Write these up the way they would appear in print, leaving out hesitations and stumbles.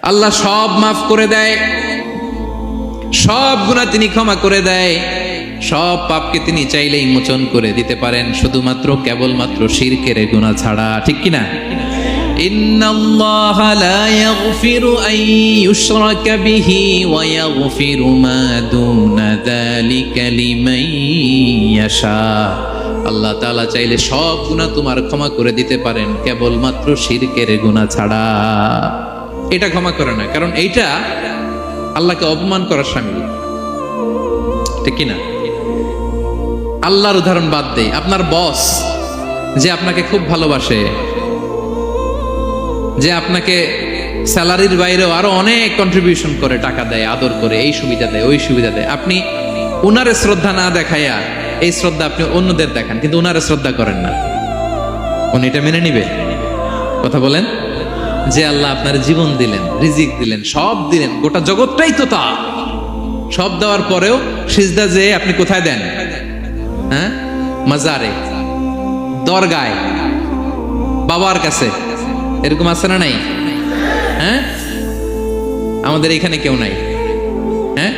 আল্লাহ সব মাফ করে দেয়, সব গুনাহ তিনি ক্ষমা করে দেয়, সব পাপকে তিনি চাইলেই মোচন করে দিতে পারেন, শুধুমাত্র কেবলমাত্র শিরকের গুনাহ ছাড়া। ঠিক কিনা? ইন্নাল্লাহা লা ইয়াগফিরু আন ইউশরাকা বিহি ওয়া ইয়াগফিরু মা দুনা যালিকা লিমান ইয়াশা। আল্লাহ তাআলা চাইলে সব গুনাহ তোমার ক্ষমা করে দিতে পারেন, কেবলমাত্র শিরকের গুনাহ ছাড়া। এটা ক্ষমা করে না, কারণ এইটা আল্লাহকে অপমান করার শামিল। ঠিক কিনা? আল্লাহর উদাহরণ বাদ দেই, আপনার বস যে আপনাকে খুব ভালোবাসে, যে আপনাকে স্যালারির বাইরেও আরো অনেক কন্ট্রিবিউশন করে, টাকা দেয়, আদর করে, এই সুবিধা দেয়, ওই সুবিধা দেয়, আপনি উনারে শ্রদ্ধা না দেখাইয়া এই শ্রদ্ধা আপনি অন্যদের দেখান, কিন্তু উনারে শ্রদ্ধা করেন না, উনি এটা মেনে নিবে? কথা বলেন। যে আল্লাহ আপনার জীবন দিলেন, রিজিক দিলেন, সব দিলেন, গোটা জগৎটাই তো তা, সব দেওয়ার পরেও সিজদা যে আপনি কোথায় দেন? হ্যাঁ, মাজারে, দরগায়, বাবার কাছে। এরকম আছে না নাই? হ্যাঁ, আমাদের এখানে কেউ নাই। হ্যাঁ,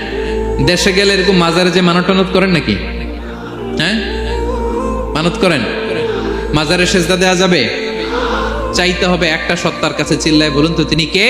দেশে গেলে এরকম মাজারে যে মানত টানত করেন নাকি? হ্যাঁ, মানত করেন? মাজারে সিজদা দেওয়া যাবে? চাইতে হবে একটা সত্তার কাছে, চিল্লায় বলুন তো তিনি কে?